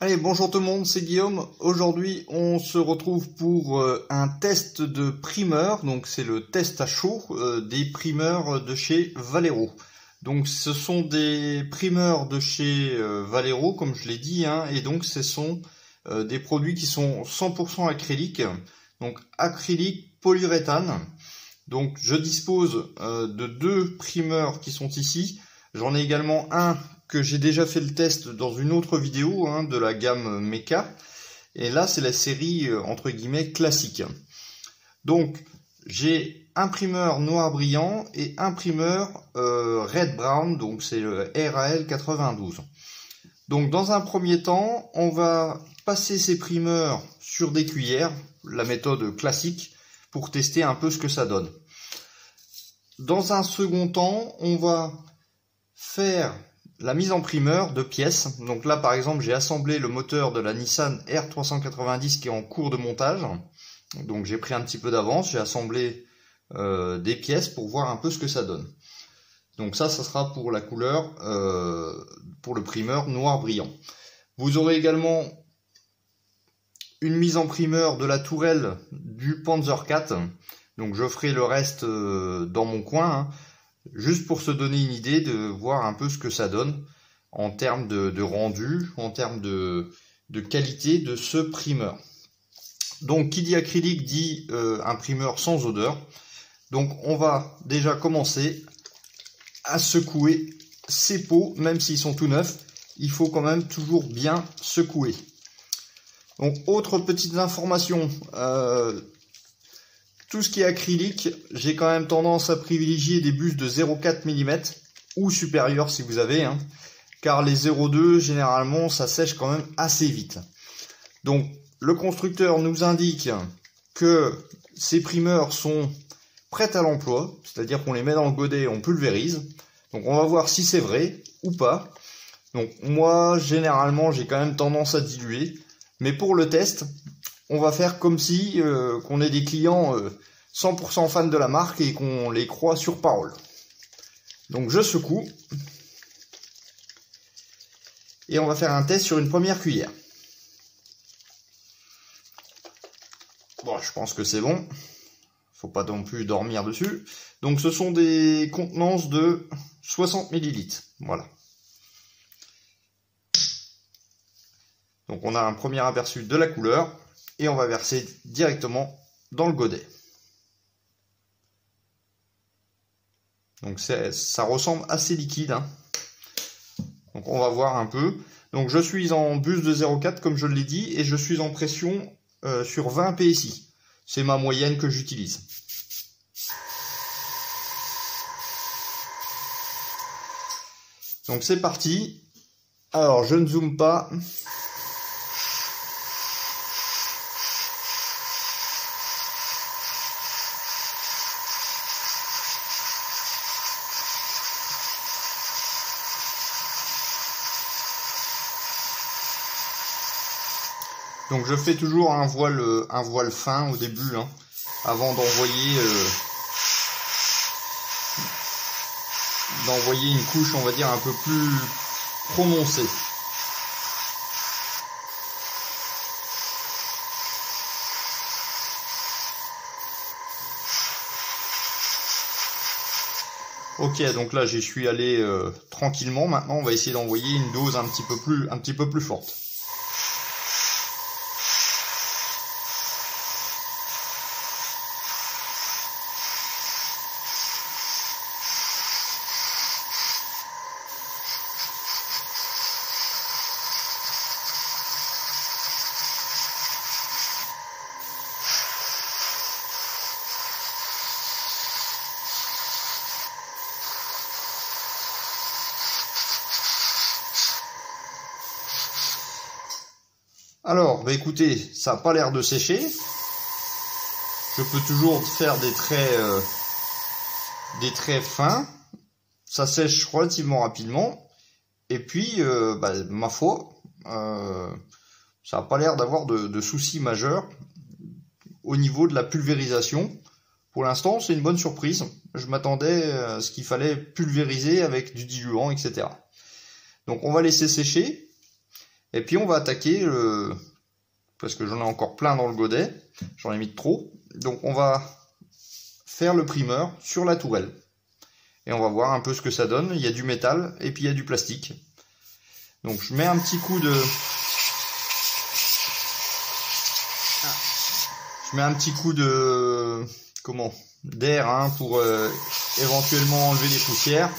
Allez, bonjour tout le monde, c'est Guillaume. Aujourd'hui, on se retrouve pour un test de primeur. Donc, c'est le test à chaud des primeurs de chez Valero. Donc, ce sont des primeurs de chez Valero, comme je l'ai dit, hein, et donc ce sont des produits qui sont 100% acryliques. Donc, acrylique polyuréthane. Donc, je dispose de deux primeurs qui sont ici. J'en ai également un que j'ai déjà fait le test dans une autre vidéo de la gamme Mecha. Et là, c'est la série entre guillemets classique. Donc, j'ai un primeur noir brillant et un primeur red brown, donc c'est le RAL 92. Donc, dans un premier temps, on va passer ces primeurs sur des cuillères, la méthode classique, pour tester un peu ce que ça donne. Dans un second temps, on va faire la mise en primeur de pièces. Donc là, par exemple, j'ai assemblé le moteur de la Nissan R390 qui est en cours de montage. Donc j'ai pris un petit peu d'avance, j'ai assemblé des pièces pour voir un peu ce que ça donne. Donc ça sera pour la couleur, pour le primeur noir brillant. Vous aurez également une mise en primeur de la tourelle du Panzer IV. Donc je ferai le reste dans mon coin, juste pour se donner une idée de voir un peu ce que ça donne en termes de rendu, en termes de qualité de ce primeur. Donc qui dit acrylique dit un primeur sans odeur. Donc on va déjà commencer à secouer ces pots, même s'ils sont tout neufs, il faut quand même toujours bien secouer. Donc autre petite information, tout ce qui est acrylique, j'ai quand même tendance à privilégier des bus de 0,4 mm ou supérieur si vous avez, car les 0,2 généralement ça sèche quand même assez vite. Donc le constructeur nous indique que ces primeurs sont prêts à l'emploi, c'est-à-dire qu'on les met dans le godet, on pulvérise. Donc on va voir si c'est vrai ou pas. Donc moi généralement j'ai quand même tendance à diluer, mais pour le test, on va faire comme si qu'on est des clients 100% fans de la marque et qu'on les croit sur parole. Donc je secoue. Et on va faire un test sur une première cuillère. Bon, je pense que c'est bon. Faut pas non plus dormir dessus. Donc ce sont des contenances de 60 ml. Voilà. Donc on a un premier aperçu de la couleur. Et on va verser directement dans le godet. Donc ça ressemble assez liquide. Donc on va voir un peu. Donc je suis en bus de 0,4 comme je l'ai dit. Et je suis en pression sur 20 PSI. C'est ma moyenne que j'utilise. Donc c'est parti. Alors je ne zoome pas. Donc je fais toujours un voile fin au début, avant d'envoyer une couche, on va dire, un peu plus prononcée. Ok, donc là j'y suis allé tranquillement. Maintenant on va essayer d'envoyer une dose un petit peu plus forte. Alors, écoutez, ça n'a pas l'air de sécher. Je peux toujours faire des traits fins. Ça sèche relativement rapidement. Et puis, ma foi, ça n'a pas l'air d'avoir de soucis majeurs au niveau de la pulvérisation. Pour l'instant, c'est une bonne surprise. Je m'attendais à ce qu'il fallait pulvériser avec du diluant, etc. Donc, on va laisser sécher. Et puis on va attaquer, parce que j'en ai encore plein dans le godet, j'en ai mis de trop. Donc on va faire le primeur sur la tourelle. Et on va voir un peu ce que ça donne. Il y a du métal et puis il y a du plastique. Donc je mets un petit coup de... Je mets un petit coup de... Comment? D'air hein, pour éventuellement enlever les poussières.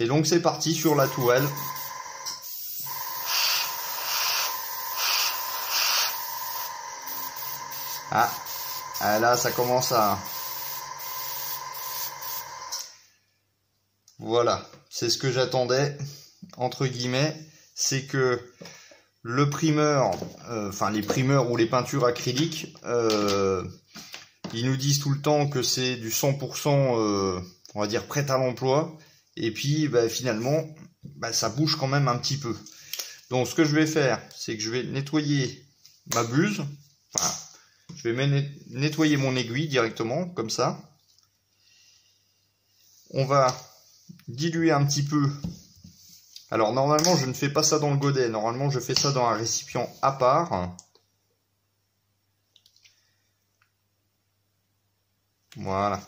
Et donc c'est parti sur la tourelle. Ah, là ça commence à... Voilà, c'est ce que j'attendais, entre guillemets, c'est que le primeur, enfin les primeurs ou les peintures acryliques, ils nous disent tout le temps que c'est du 100%, on va dire, prêt à l'emploi. Et puis bah, finalement, bah, ça bouge quand même un petit peu. Donc ce que je vais faire, c'est que je vais nettoyer ma buse. Enfin, je vais nettoyer mon aiguille directement, comme ça. On va diluer un petit peu. Alors normalement, je ne fais pas ça dans le godet. Normalement, je fais ça dans un récipient à part. Voilà.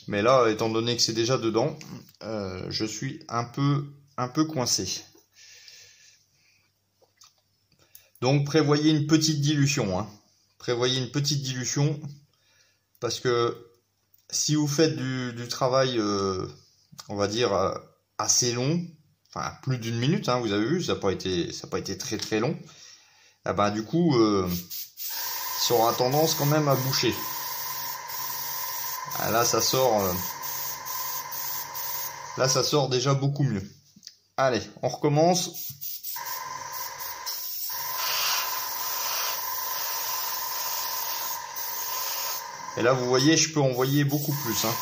Mais là, étant donné que c'est déjà dedans, je suis un peu coincé. Donc prévoyez une petite dilution. Hein. Prévoyez une petite dilution parce que si vous faites du travail, on va dire, assez long, enfin plus d'1 minute, hein, vous avez vu, ça n'a pas été très très long, ah ben, du coup, ça aura tendance quand même à boucher. Ah, là, ça sort déjà beaucoup mieux. Allez, on recommence. Et là, vous voyez, je peux envoyer beaucoup plus. Hein.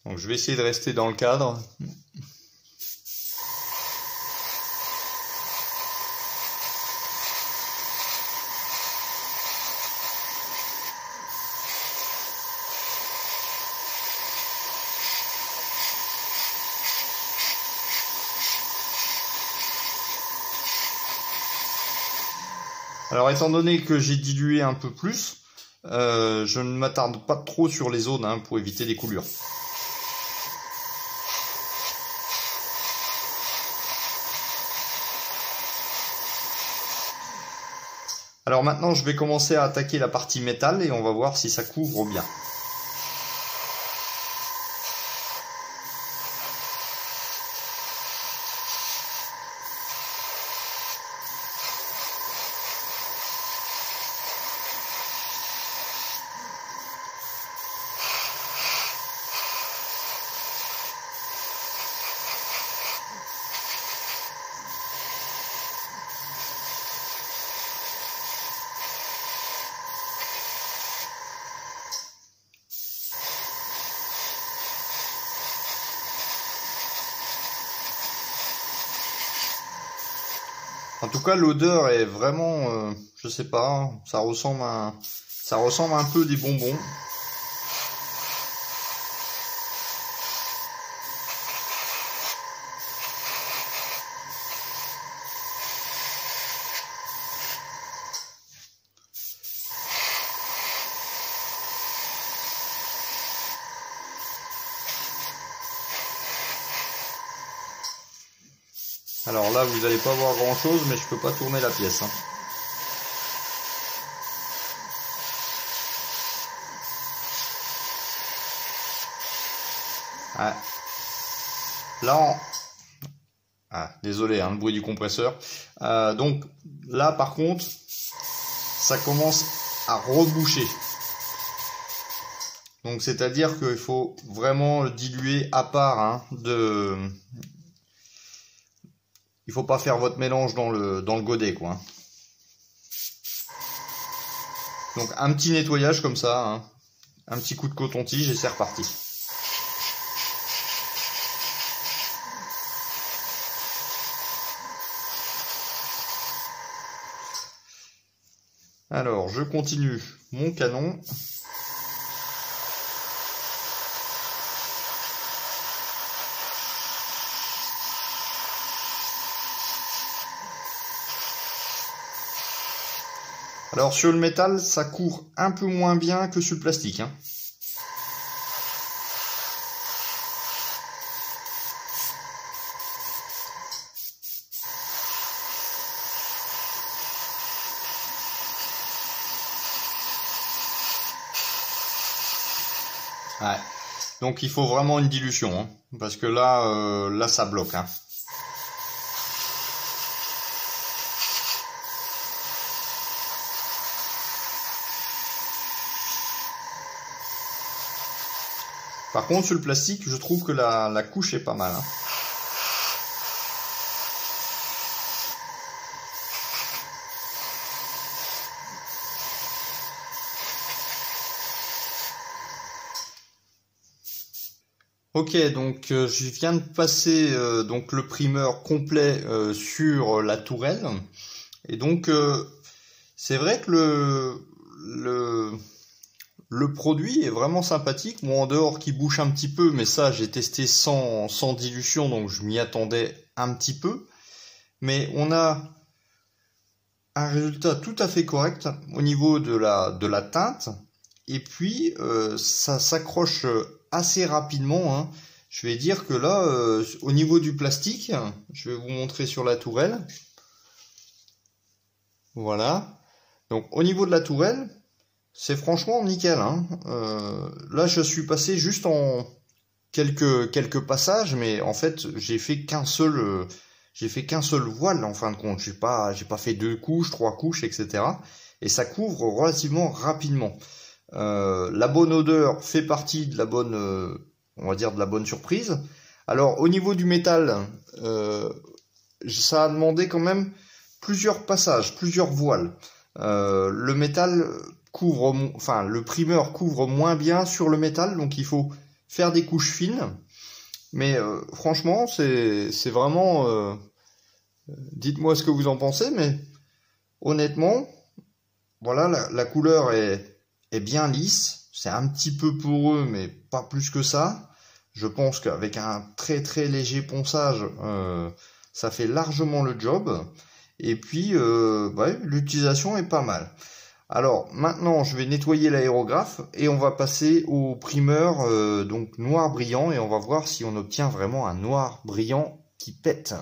Donc, je vais essayer de rester dans le cadre. Alors étant donné que j'ai dilué un peu plus, je ne m'attarde pas trop sur les zones hein, pour éviter les coulures. Alors maintenant je vais commencer à attaquer la partie métal et on va voir si ça couvre bien. En tout cas, l'odeur est vraiment, je sais pas, ça ressemble un peu des bonbons. Alors là, vous n'allez pas voir grand chose, mais je peux pas tourner la pièce. Hein. Ouais. Là, désolé, hein, le bruit du compresseur. Donc là, par contre, ça commence à reboucher. Donc c'est-à-dire qu'il faut vraiment le diluer à part hein, il faut pas faire votre mélange dans le godet, quoi. Donc un petit nettoyage comme ça, hein, un petit coup de coton-tige et c'est reparti. Alors, je continue mon canon. Alors sur le métal, ça court un peu moins bien que sur le plastique, hein. Ouais. Donc il faut vraiment une dilution, hein, parce que là, là ça bloque, hein. Par contre, sur le plastique, je trouve que la couche est pas mal, hein. Ok, donc je viens de passer donc le primeur complet sur la tourelle. Et donc c'est vrai que le produit est vraiment sympathique. Moi, en dehors qui bouge un petit peu, mais ça j'ai testé sans dilution, donc je m'y attendais un petit peu. Mais on a un résultat tout à fait correct au niveau de la teinte. Et puis ça s'accroche assez rapidement, hein. Je vais dire que là, au niveau du plastique, je vais vous montrer sur la tourelle. Voilà. Donc au niveau de la tourelle, c'est franchement nickel, hein. Là, je suis passé juste en quelques passages, mais en fait, j'ai fait qu'un seul voile en fin de compte. J'ai pas fait 2 couches, 3 couches, etc. Et ça couvre relativement rapidement. La bonne odeur fait partie de la bonne, on va dire de la bonne surprise. Alors au niveau du métal, ça a demandé quand même plusieurs passages, plusieurs voiles. Le métal couvre, enfin le primeur couvre moins bien sur le métal, donc il faut faire des couches fines. Mais franchement, c'est vraiment. Dites-moi ce que vous en pensez, mais honnêtement, voilà, la couleur est bien lisse. C'est un petit peu poreux, mais pas plus que ça. Je pense qu'avec un très très léger ponçage, ça fait largement le job. Et puis, ouais, l'utilisation est pas mal. Alors maintenant, je vais nettoyer l'aérographe et on va passer au primeur donc noir brillant et on va voir si on obtient vraiment un noir brillant qui pète.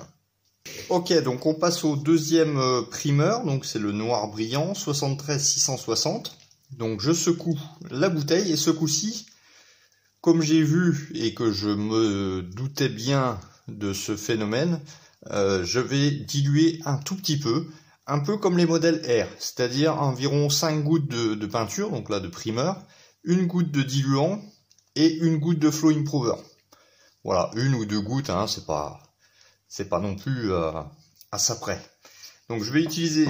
Ok, donc on passe au deuxième primeur, donc c'est le noir brillant 73-660. Donc je secoue la bouteille et ce coup-ci, comme j'ai vu et que je me doutais bien de ce phénomène, je vais diluer un tout petit peu, un peu comme les modèles R, c'est-à-dire environ 5 gouttes de peinture, donc là de primeur, une goutte de diluant et une goutte de flow improver. Voilà, 1 ou 2 gouttes, hein, c'est pas non plus à ça près. Donc je vais utiliser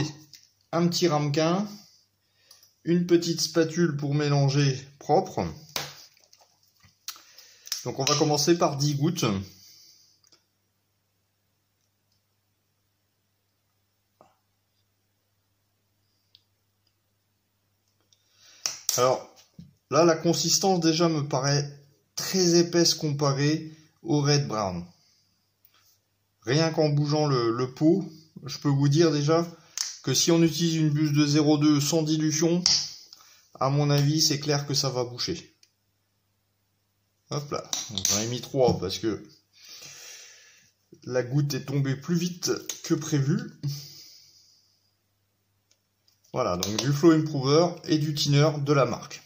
un petit ramequin, une petite spatule pour mélanger propre. Donc on va commencer par 10 gouttes. Alors là, la consistance déjà me paraît très épaisse comparée au Red Brown. Rien qu'en bougeant le pot, je peux vous dire déjà que si on utilise une buse de 0,2 sans dilution, à mon avis, c'est clair que ça va boucher. Hop là, j'en ai mis 3 parce que la goutte est tombée plus vite que prévu. Voilà, donc du Flow Improver et du thinner de la marque.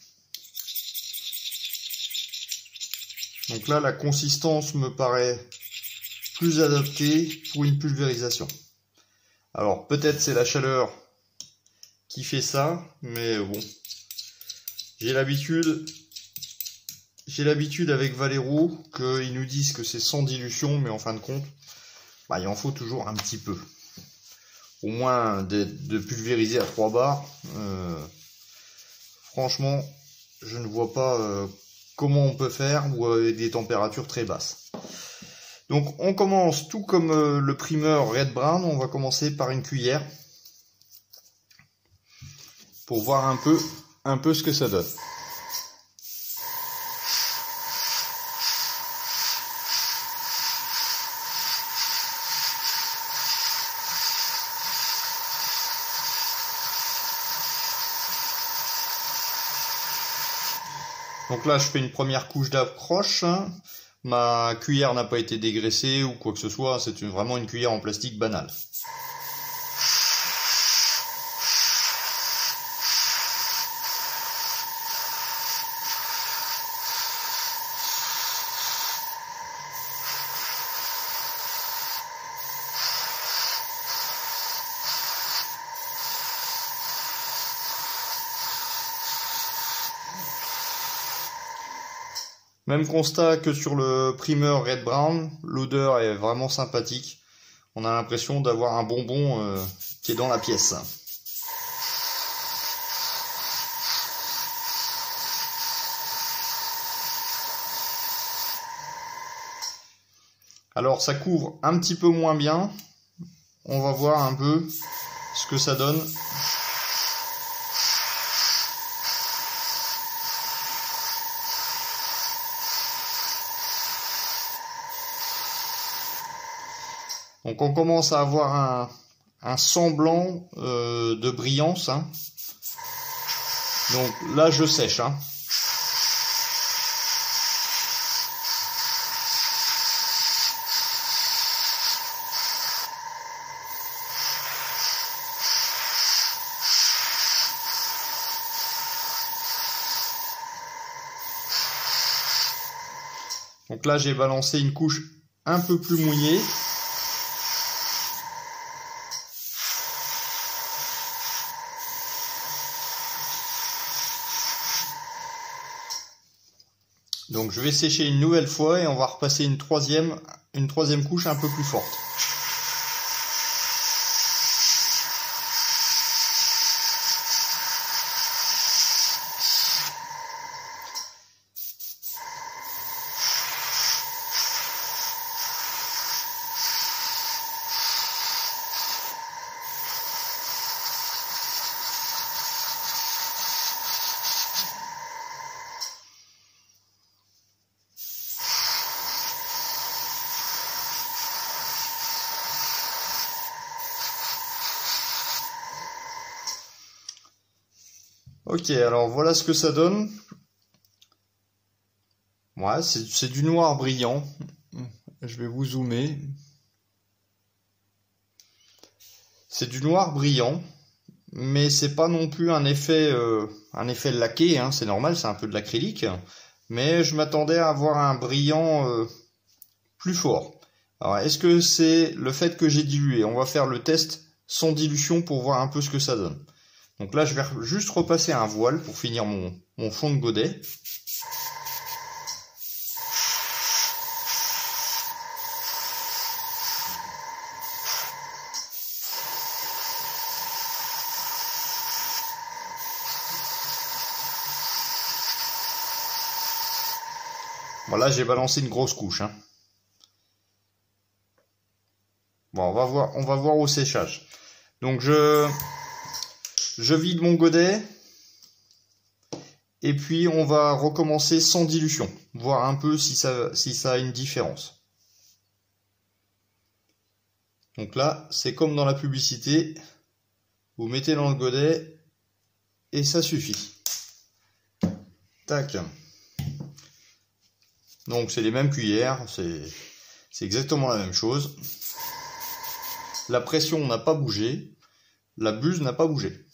Donc là, la consistance me paraît plus adaptée pour une pulvérisation. Alors peut-être c'est la chaleur qui fait ça, mais bon, j'ai l'habitude avec Valero qu'ils nous disent que c'est sans dilution, mais en fin de compte, bah, il en faut toujours un petit peu. Au moins de pulvériser à 3 bars. Franchement, je ne vois pas comment on peut faire ou avec des températures très basses. Donc on commence tout comme le primeur Red Brown, on va commencer par une cuillère. pour voir un peu ce que ça donne. Donc là, je fais une première couche d'accroche. Ma cuillère n'a pas été dégraissée ou quoi que ce soit. C'est vraiment une cuillère en plastique banale. Même constat que sur le primeur Red Brown, l'odeur est vraiment sympathique. On a l'impression d'avoir un bonbon qui est dans la pièce. Alors ça couvre un petit peu moins bien. On va voir un peu ce que ça donne. Donc on commence à avoir un semblant de brillance. Hein. Donc là je sèche. Hein. Donc là j'ai balancé une couche un peu plus mouillée. Donc je vais sécher une nouvelle fois et on va repasser une troisième couche un peu plus forte. Ok, alors voilà ce que ça donne. Ouais, c'est du noir brillant. Je vais vous zoomer. C'est du noir brillant, mais c'est pas non plus un effet laqué, hein, c'est normal, c'est un peu de l'acrylique. Mais je m'attendais à avoir un brillant plus fort. Alors, est-ce que c'est le fait que j'ai dilué? On va faire le test sans dilution pour voir un peu ce que ça donne. Donc là, je vais juste repasser un voile pour finir mon fond de godet. Voilà, j'ai balancé une grosse couche. Hein. Bon, on va voir au séchage. Donc je vide mon godet. Et puis on va recommencer sans dilution. Voir un peu si ça a une différence. Donc là, c'est comme dans la publicité. Vous mettez dans le godet et ça suffit. Tac. Donc c'est les mêmes cuillères, c'est exactement la même chose. La pression n'a pas bougé, la buse n'a pas bougé.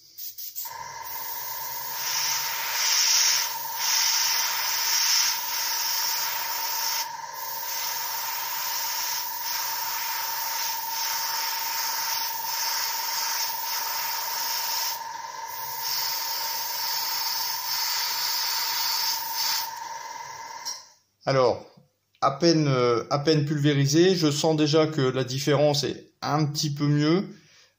Alors, à peine pulvérisé, je sens déjà que la différence est un petit peu mieux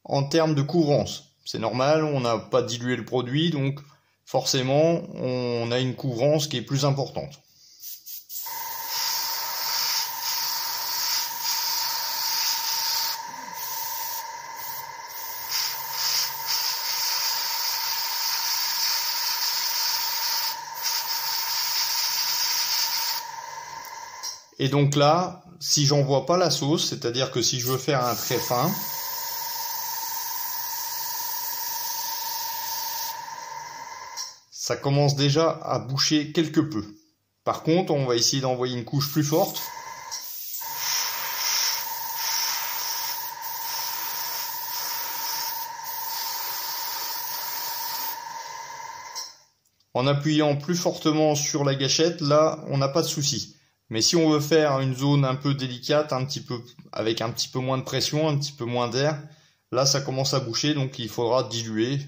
en termes de couvrance. C'est normal, on n'a pas dilué le produit, donc forcément, on a une couvrance qui est plus importante. Et donc là, si j'envoie pas la sauce, c'est-à-dire que si je veux faire un très fin, ça commence déjà à boucher quelque peu. Par contre, on va essayer d'envoyer une couche plus forte. En appuyant plus fortement sur la gâchette, là, on n'a pas de souci. Mais si on veut faire une zone un peu délicate, avec un petit peu moins de pression, un petit peu moins d'air, là, ça commence à boucher, donc il faudra diluer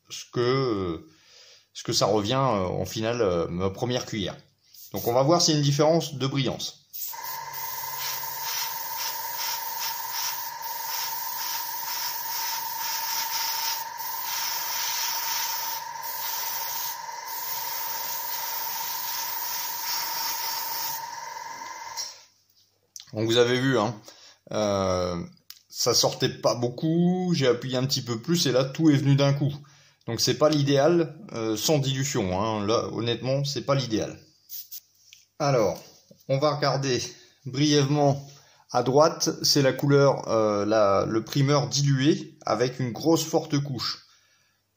ce que ça revient en finale ma première cuillère. Donc on va voir s'il y a une différence de brillance. Donc vous avez vu, hein, ça sortait pas beaucoup, j'ai appuyé un petit peu plus et là tout est venu d'un coup. Donc c'est pas l'idéal sans dilution, hein. Là honnêtement c'est pas l'idéal. Alors on va regarder brièvement à droite, c'est la couleur, le primeur dilué avec une grosse forte couche.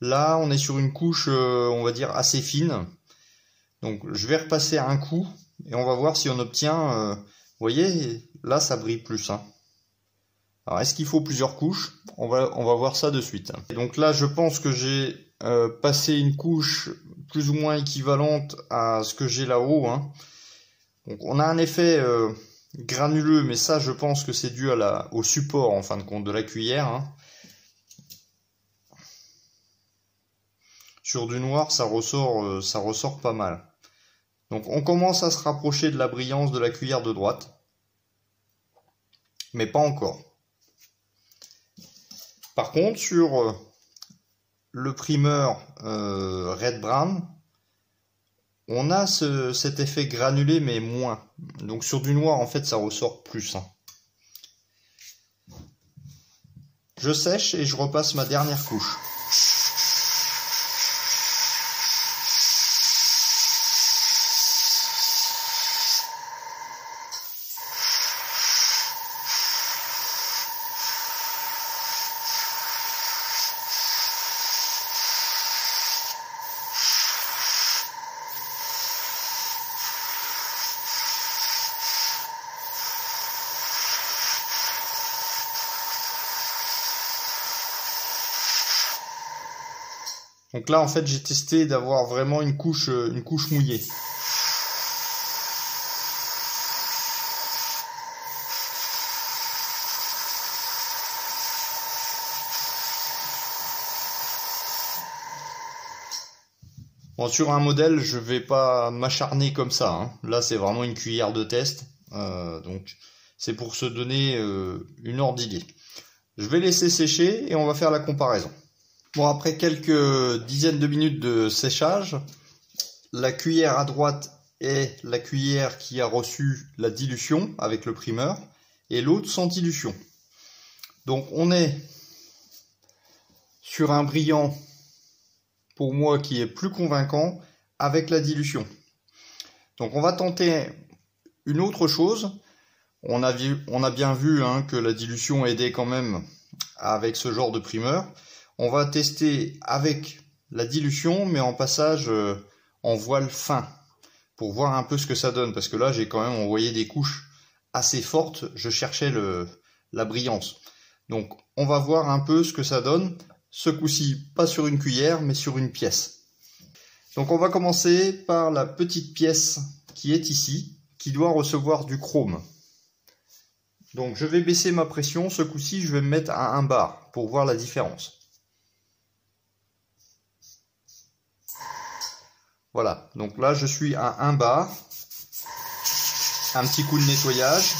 Là on est sur une couche on va dire assez fine. Donc je vais repasser un coup et on va voir si on obtient... vous voyez, là ça brille plus. Hein. Alors est-ce qu'il faut plusieurs couches? On va voir ça de suite. Et donc là je pense que j'ai passé une couche plus ou moins équivalente à ce que j'ai là-haut. Hein. Donc on a un effet granuleux, mais ça je pense que c'est dû au support en fin de compte de la cuillère. Hein. Sur du noir ça ressort pas mal. Donc on commence à se rapprocher de la brillance de la cuillère de droite. Mais pas encore. Par contre, sur le primeur Red Brown, on a cet effet granulé, mais moins. Donc sur du noir, en fait, ça ressort plus. Hein. Je sèche et je repasse ma dernière couche. Donc là, en fait, j'ai testé d'avoir vraiment une couche mouillée. Bon, sur un modèle, je vais pas m'acharner comme ça. Hein. Là, c'est vraiment une cuillère de test. Donc, c'est pour se donner une ordre d'idée. Je vais laisser sécher et on va faire la comparaison. Bon, après quelques dizaines de minutes de séchage, la cuillère à droite est la cuillère qui a reçu la dilution avec le primeur et l'autre sans dilution. Donc on est sur un brillant pour moi qui est plus convaincant avec la dilution. Donc on va tenter une autre chose. On a bien vu hein, que la dilution aidait quand même avec ce genre de primeur. On va tester avec la dilution, mais en passage en voile fin, pour voir un peu ce que ça donne. Parce que là, j'ai quand même envoyé des couches assez fortes. Je cherchais la brillance. Donc, on va voir un peu ce que ça donne. Ce coup-ci, pas sur une cuillère, mais sur une pièce. Donc, on va commencer par la petite pièce qui est ici, qui doit recevoir du chrome. Donc, je vais baisser ma pression. Ce coup-ci, je vais me mettre à 1 bar pour voir la différence. Voilà, donc là je suis à 1 bar, un petit coup de nettoyage.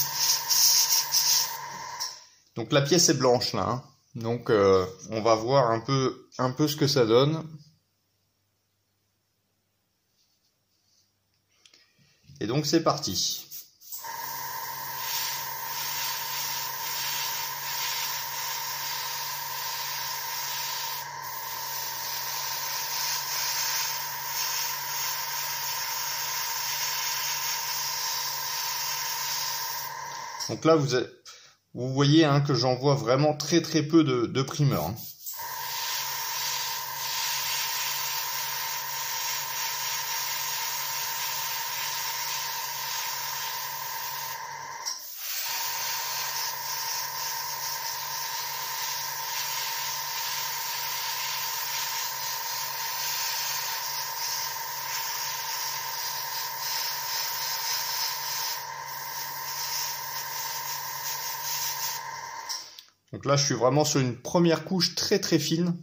Donc la pièce est blanche là, hein. Donc on va voir un peu ce que ça donne. Et donc c'est parti. Donc là, vous voyez hein, que j'envoie vraiment très peu de primeurs. Hein. Donc là, je suis vraiment sur une première couche très fine.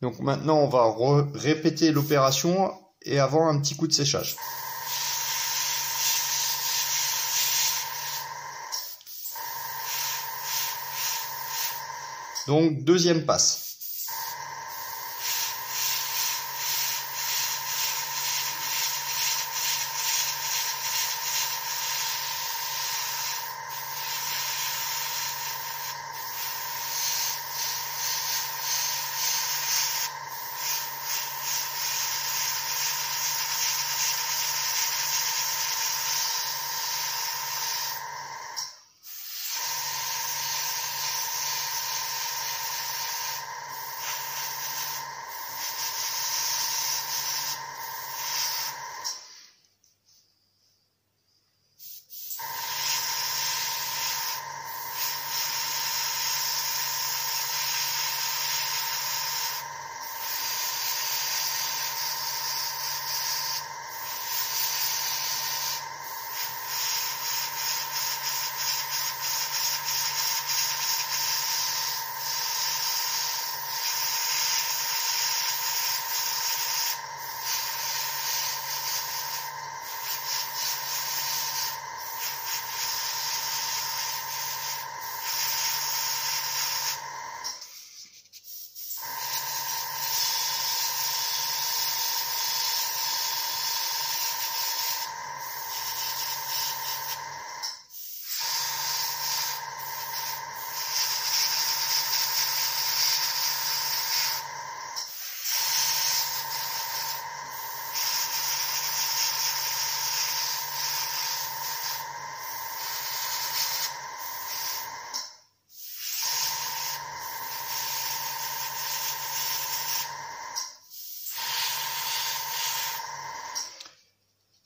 Donc maintenant, on va répéter l'opération et avoir un petit coup de séchage. Donc deuxième passe.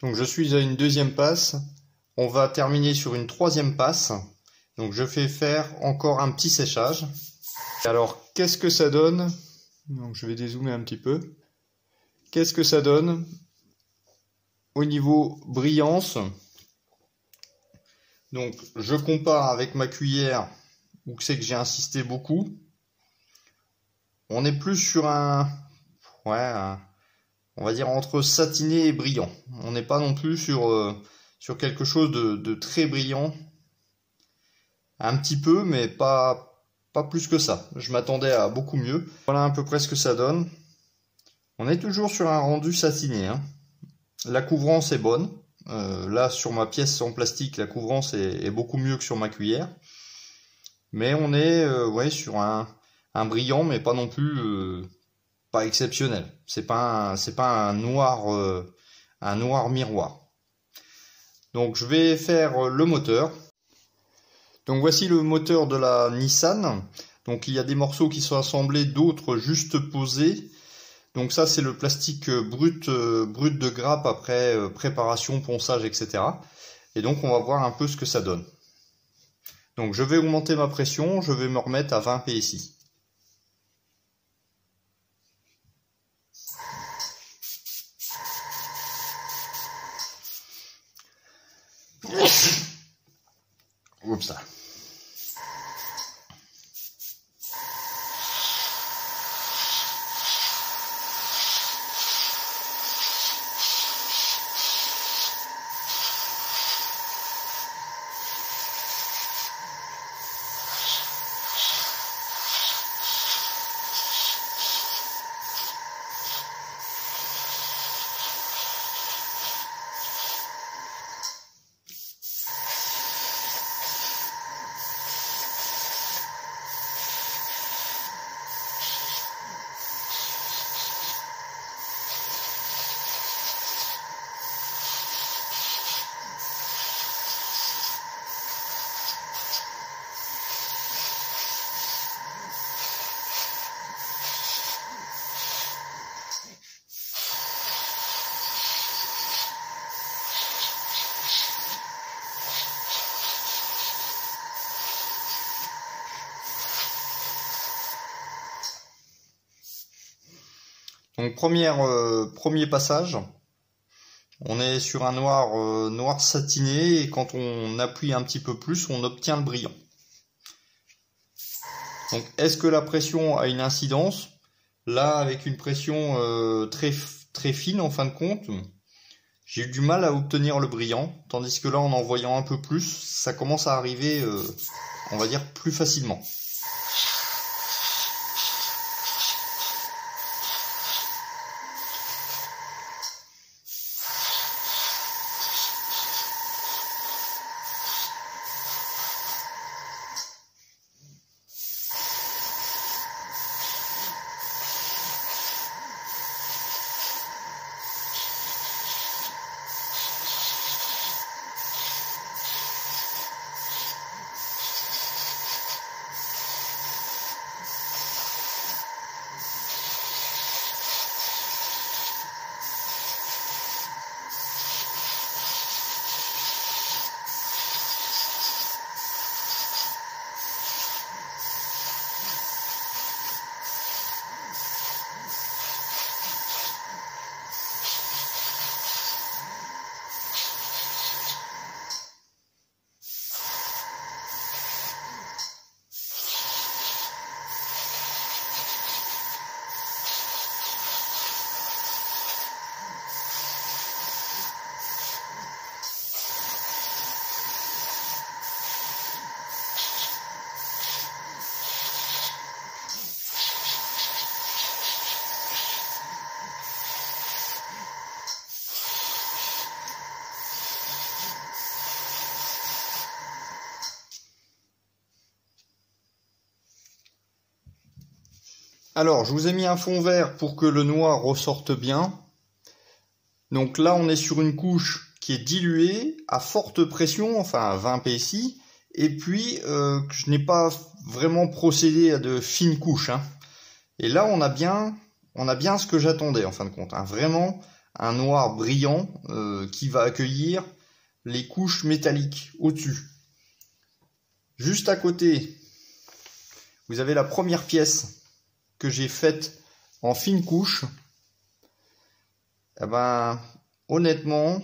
Donc je suis à une deuxième passe. On va terminer sur une troisième passe. Donc je fais faire encore un petit séchage. Alors qu'est-ce que ça donne? Donc je vais dézoomer un petit peu. Qu'est-ce que ça donne au niveau brillance? Donc je compare avec ma cuillère où c'est que j'ai insisté beaucoup. On est plus sur on va dire entre satiné et brillant. On n'est pas non plus sur quelque chose de très brillant. Un petit peu, mais pas plus que ça. Je m'attendais à beaucoup mieux. Voilà à peu près ce que ça donne. On est toujours sur un rendu satiné. Hein. La couvrance est bonne. Là, sur ma pièce en plastique, la couvrance est beaucoup mieux que sur ma cuillère. Mais on est sur un brillant, mais pas non plus... pas exceptionnel. C'est pas un noir miroir. Donc je vais faire le moteur. Donc voici le moteur de la Nissan. Donc il y a des morceaux qui sont assemblés, d'autres juste posés. Donc ça c'est le plastique brut de grappe après préparation, ponçage, etc. Et donc on va voir un peu ce que ça donne. Donc je vais augmenter ma pression, je vais me remettre à 20 PSI. Oups. Donc premier passage, on est sur un noir satiné et quand on appuie un petit peu plus, on obtient le brillant. Donc est-ce que la pression a une incidence? Là, avec une pression très fine en fin de compte, j'ai eu du mal à obtenir le brillant, tandis que là, en envoyant un peu plus, ça commence à arriver, on va dire, plus facilement. Alors, je vous ai mis un fond vert pour que le noir ressorte bien. Donc là, on est sur une couche qui est diluée à forte pression, enfin à 20 psi. Et puis, je n'ai pas vraiment procédé à de fines couches, hein. Et là, on a bien ce que j'attendais en fin de compte, hein. Vraiment un noir brillant qui va accueillir les couches métalliques au-dessus. Juste à côté, vous avez la première pièce que j'ai faite en fine couche. Eh ben, honnêtement,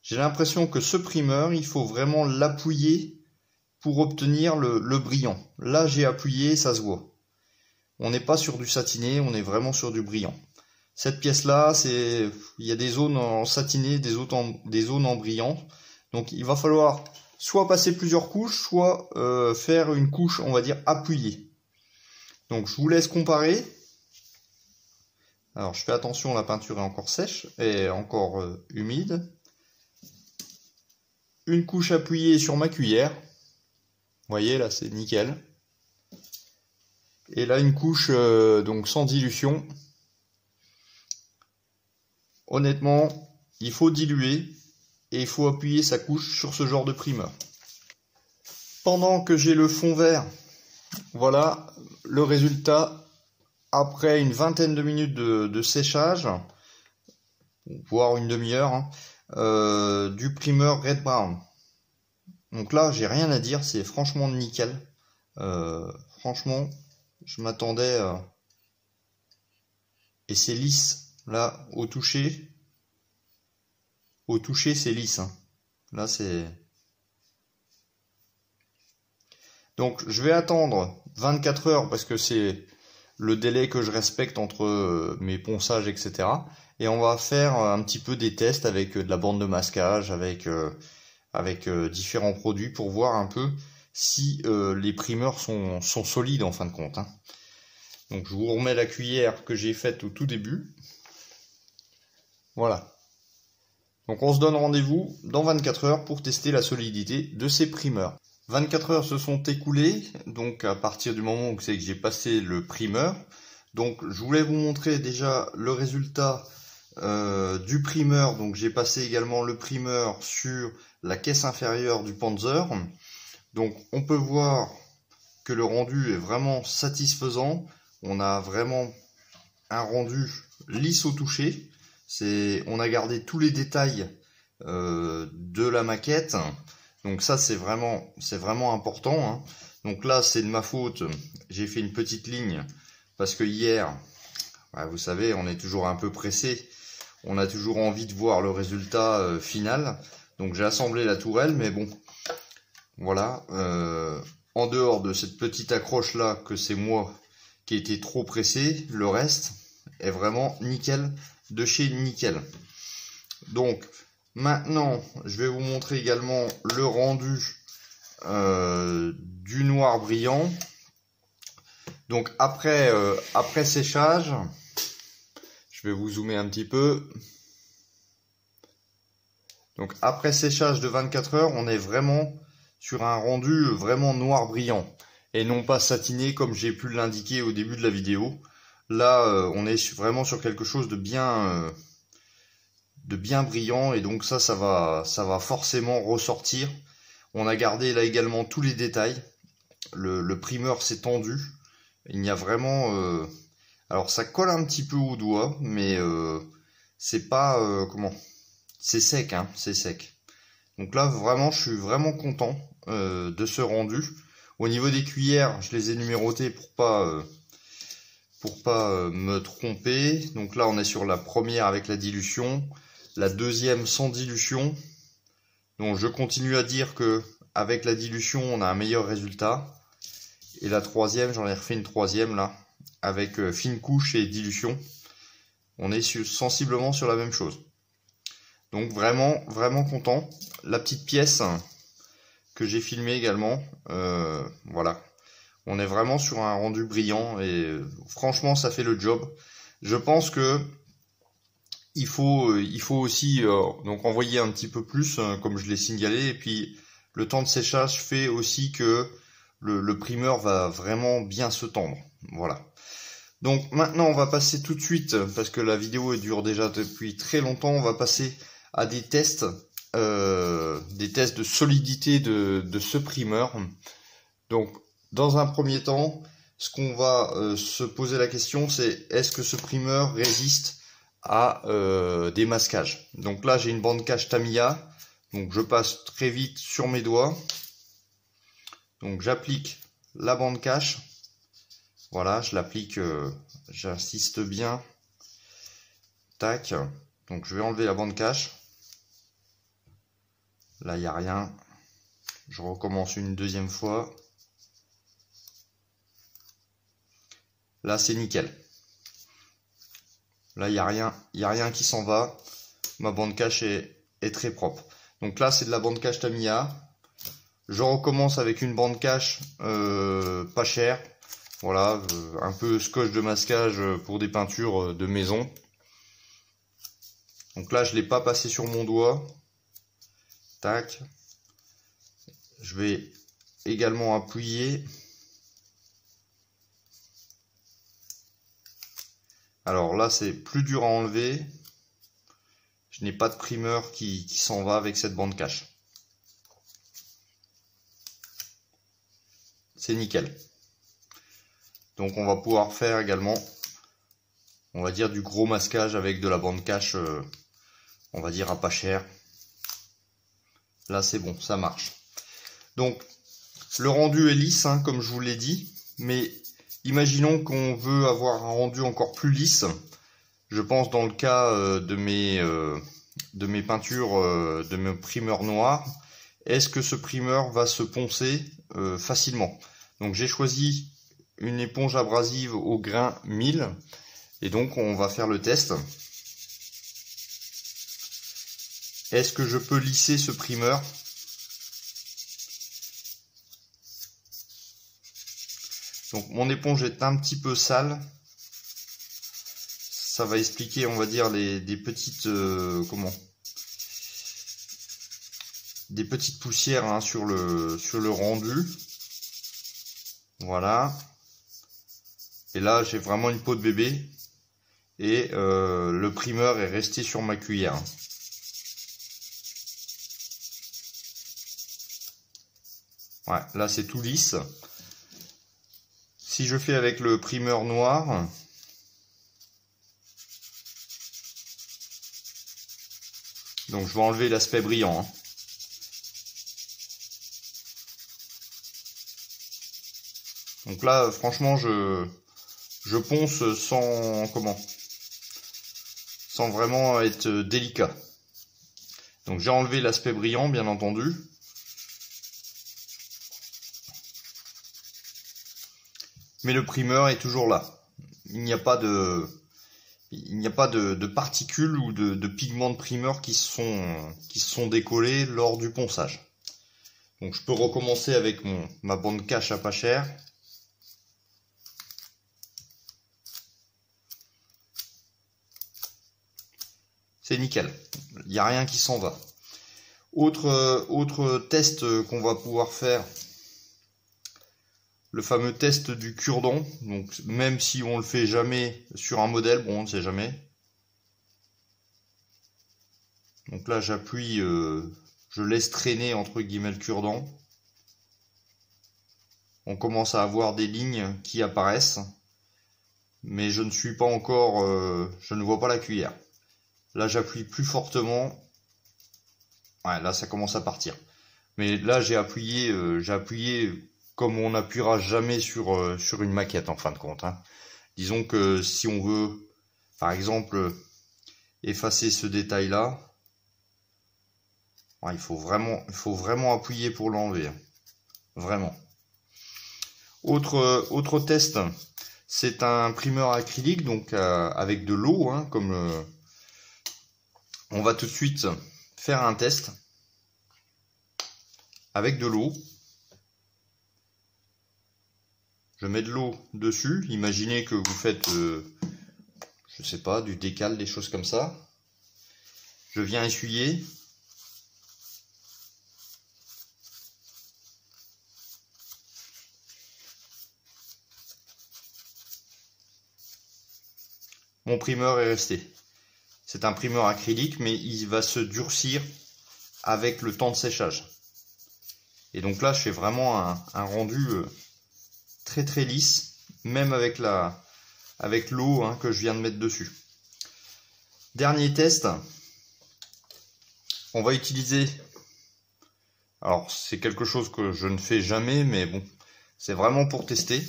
j'ai l'impression que ce primeur, il faut vraiment l'appuyer pour obtenir le brillant. Là, j'ai appuyé, ça se voit. On n'est pas sur du satiné, on est vraiment sur du brillant. Cette pièce-là, il y a des zones en satiné, des zones en brillant. Donc, il va falloir soit passer plusieurs couches, soit faire une couche, on va dire, appuyée. Donc, je vous laisse comparer. Alors, je fais attention, la peinture est encore sèche et encore humide. Une couche appuyée sur ma cuillère. Vous voyez, là, c'est nickel. Et là, une couche donc sans dilution. Honnêtement, il faut diluer et il faut appuyer sa couche sur ce genre de primeur. Pendant que j'ai le fond vert, voilà le résultat après une vingtaine de minutes de séchage, voire une demi-heure, hein, du primeur Red Brown. Donc là, j'ai rien à dire, c'est franchement nickel. Franchement, je m'attendais... et c'est lisse. Là, au toucher, c'est lisse, hein. Là, c'est... Donc, je vais attendre 24 heures parce que c'est le délai que je respecte entre mes ponçages, etc. Et on va faire un petit peu des tests avec de la bande de masquage, avec différents produits pour voir un peu si les primeurs sont solides en fin de compte, hein. Donc, je vous remets la cuillère que j'ai faite au tout début. Voilà. Donc on se donne rendez-vous dans 24 heures pour tester la solidité de ces primeurs. 24 heures se sont écoulées, donc à partir du moment où c'est que j'ai passé le primeur. Donc je voulais vous montrer déjà le résultat du primeur. Donc j'ai passé également le primeur sur la caisse inférieure du Panzer. Donc on peut voir que le rendu est vraiment satisfaisant. On a vraiment un rendu lisse au toucher. On a gardé tous les détails de la maquette, donc ça c'est vraiment important, hein. Donc là c'est de ma faute, j'ai fait une petite ligne parce que hier, bah, vous savez, on est toujours un peu pressé. On a toujours envie de voir le résultat final. Donc j'ai assemblé la tourelle, mais bon, voilà. En dehors de cette petite accroche là, que c'est moi qui ai été trop pressé, le reste est vraiment nickel, de chez nickel. Donc maintenant, je vais vous montrer également le rendu du noir brillant. Donc après séchage, je vais vous zoomer un petit peu. Donc après séchage de 24 heures, on est vraiment sur un rendu vraiment noir brillant et non pas satiné comme j'ai pu l'indiquer au début de la vidéo. Là, on est vraiment sur quelque chose de bien brillant et donc ça va forcément ressortir. On a gardé là également tous les détails. Le primeur s'est tendu. Il y a vraiment... alors ça colle un petit peu au doigt, mais c'est pas... comment? C'est sec, hein, c'est sec. Donc là, vraiment, je suis vraiment content de ce rendu. Au niveau des cuillères, je les ai numérotées pour pas me tromper. Donc là, on est sur la première avec la dilution, la deuxième sans dilution. Donc je continue à dire que avec la dilution, on a un meilleur résultat. Et la troisième, j'en ai refait une troisième là, avec fine couche et dilution. On est sensiblement sur la même chose. Donc vraiment, vraiment content. La petite pièce que j'ai filmée également, voilà. On est vraiment sur un rendu brillant et franchement, ça fait le job. Je pense que il faut aussi donc envoyer un petit peu plus, comme je l'ai signalé. Et puis le temps de séchage fait aussi que le primeur va vraiment bien se tendre. Voilà. Donc maintenant, on va passer tout de suite, parce que la vidéo dure déjà depuis très longtemps, on va passer à des tests de solidité de ce primeur. Donc dans un premier temps, ce qu'on va se poser la question, c'est est-ce que ce primeur résiste à des masquages. Donc là j'ai une bande cache Tamiya, donc je passe très vite sur mes doigts. Donc j'applique la bande cache, voilà, je l'applique, j'insiste bien, tac, donc je vais enlever la bande cache. Là, il n'y a rien. Je recommence une deuxième fois. Là, c'est nickel. Là, il n'y a rien qui s'en va. Ma bande cache est très propre. Donc là, c'est de la bande cache Tamiya. Je recommence avec une bande cache pas chère. Voilà, un peu scotch de masquage pour des peintures de maison. Donc là, je ne l'ai pas passé sur mon doigt. Tac. Je vais également appuyer. Alors là, c'est plus dur à enlever. Je n'ai pas de primeur qui s'en va avec cette bande cache. C'est nickel. Donc on va pouvoir faire également, on va dire, du gros masquage avec de la bande cache, on va dire à pas cher. Là c'est bon, ça marche. Donc le rendu est lisse, hein, comme je vous l'ai dit, mais imaginons qu'on veut avoir un rendu encore plus lisse. Je pense dans le cas de mes peintures, de mes primeurs noirs, est-ce que ce primeur va se poncer facilement? Donc j'ai choisi une éponge abrasive au grain 1000 et donc on va faire le test. Est-ce que je peux lisser ce primeur? Donc mon éponge est un petit peu sale. Ça va expliquer, on va dire, des petites des petites poussières, hein, sur le rendu. Voilà. Et là j'ai vraiment une peau de bébé et le primeur est resté sur ma cuillère. Ouais, là c'est tout lisse. Si je fais avec le primeur noir, donc je vais enlever l'aspect brillant, hein. Donc là franchement je je ponce sans sans vraiment être délicat. Donc j'ai enlevé l'aspect brillant, bien entendu. Mais le primeur est toujours là. Il n'y a pas de particules ou de pigments de primeur qui se sont décollés lors du ponçage. Donc je peux recommencer avec ma bande cache à pas cher. C'est nickel, il n'y a rien qui s'en va. Autre test qu'on va pouvoir faire, le fameux test du cure-dent. Donc même si on le fait jamais sur un modèle, bon on ne sait jamais. Donc là j'appuie, je laisse traîner entre guillemets le cure-dent. On commence à avoir des lignes qui apparaissent, mais je ne suis pas encore, je ne vois pas la cuillère. Là j'appuie plus fortement, ouais là ça commence à partir. Mais là j'ai appuyé comme on n'appuiera jamais sur une maquette en fin de compte. Hein. Disons que si on veut par exemple effacer ce détail là, ouais, il faut vraiment appuyer pour l'enlever. Hein. Vraiment. Autre test, c'est un primeur acrylique, donc avec de l'eau, hein, comme on va tout de suite faire un test avec de l'eau. Je mets de l'eau dessus. Imaginez que vous faites, je sais pas, du décal, des choses comme ça. Je viens essuyer. Mon primeur est resté. C'est un primeur acrylique, mais il va se durcir avec le temps de séchage. Et donc là, je fais vraiment un rendu très très lisse, même avec l'eau hein, que je viens de mettre dessus. Dernier test, on va utiliser, alors c'est quelque chose que je ne fais jamais, mais bon, c'est vraiment pour tester.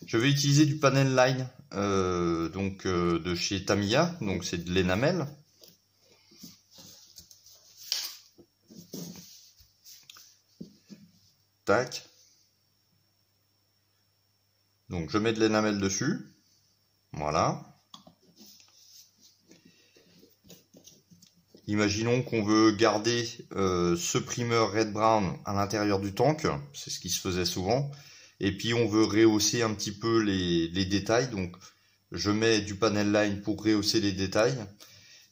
Je vais utiliser du panel line de chez Tamiya, donc c'est de l'énamel. Tac. Donc je mets de l'énamel dessus. Voilà. Imaginons qu'on veut garder ce primeur Red Brown à l'intérieur du tank, c'est ce qui se faisait souvent. Et puis on veut rehausser un petit peu les détails, donc je mets du panel line pour rehausser les détails.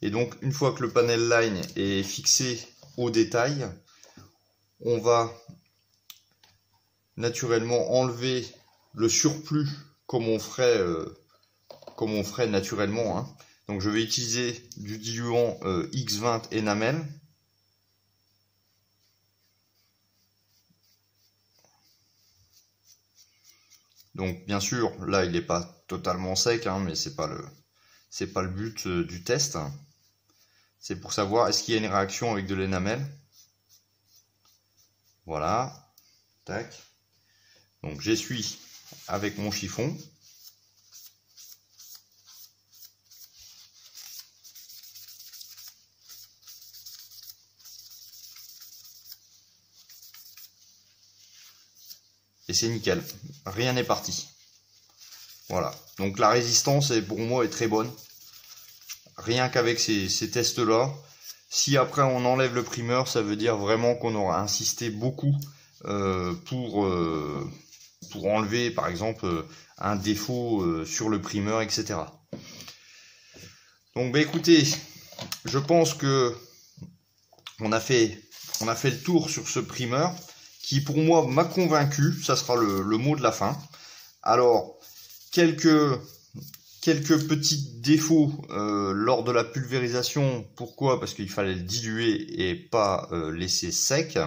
Et donc une fois que le panel line est fixé au détail, on va naturellement enlever le surplus comme on ferait naturellement. Hein. Donc je vais utiliser du diluant X20 Enamel. Donc bien sûr, là il n'est pas totalement sec, hein, mais c'est pas le but du test. C'est pour savoir est-ce qu'il y a une réaction avec de l'énamel. Voilà. Tac. Donc j'essuie avec mon chiffon. Et c'est nickel, rien n'est parti. Voilà, donc la résistance pour moi est très bonne. Rien qu'avec ces tests-là. Si après on enlève le primeur, ça veut dire vraiment qu'on aura insisté beaucoup pour enlever par exemple un défaut sur le primeur, etc. Donc bah écoutez, je pense que on a fait le tour sur ce primeur qui pour moi m'a convaincu, ça sera le mot de la fin. Alors, quelques petits défauts lors de la pulvérisation. Pourquoi? Parce qu'il fallait le diluer et pas laisser sec.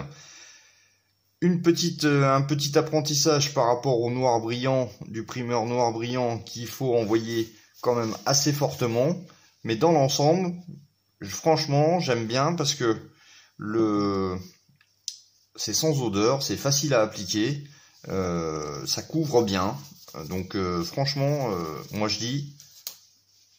Un petit apprentissage par rapport au noir brillant, du primeur noir brillant qu'il faut envoyer quand même assez fortement. Mais dans l'ensemble, franchement, j'aime bien parce que c'est sans odeur, c'est facile à appliquer, ça couvre bien. Donc franchement, moi je dis,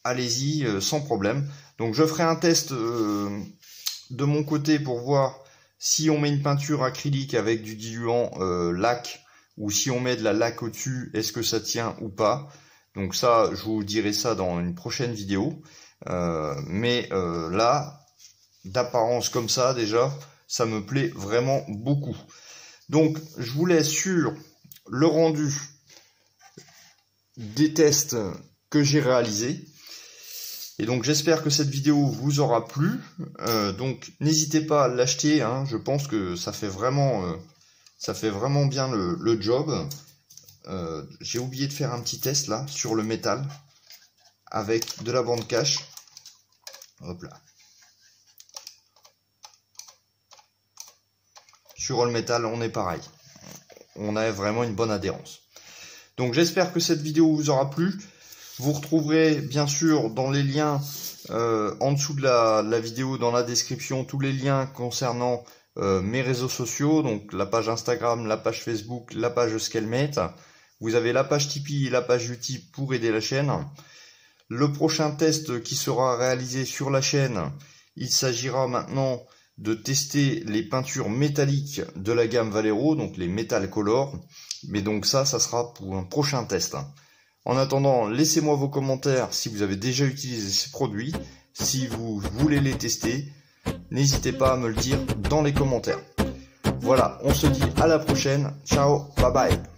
allez-y sans problème. Donc je ferai un test de mon côté pour voir si on met une peinture acrylique avec du diluant lac, ou si on met de la laque au-dessus, est-ce que ça tient ou pas. Donc ça, je vous dirai ça dans une prochaine vidéo. Mais là, d'apparence comme ça déjà, ça me plaît vraiment beaucoup. Donc je vous laisse sur le rendu des tests que j'ai réalisés. Et donc j'espère que cette vidéo vous aura plu. Donc n'hésitez pas à l'acheter, hein. Je pense que ça fait vraiment bien le job. J'ai oublié de faire un petit test là sur le métal avec de la bande cache. Hop là. Sur le métal, on est pareil. On a vraiment une bonne adhérence. Donc j'espère que cette vidéo vous aura plu. Vous retrouverez bien sûr dans les liens en dessous de la vidéo, dans la description, tous les liens concernant mes réseaux sociaux, donc la page Instagram, la page Facebook, la page Scalmate. Vous avez la page Tipeee et la page Utip pour aider la chaîne. Le prochain test qui sera réalisé sur la chaîne, il s'agira maintenant de tester les peintures métalliques de la gamme Vallejo, donc les Metal Color. Mais donc ça sera pour un prochain test. En attendant, laissez-moi vos commentaires si vous avez déjà utilisé ces produits. Si vous voulez les tester, n'hésitez pas à me le dire dans les commentaires. Voilà, on se dit à la prochaine. Ciao, bye bye.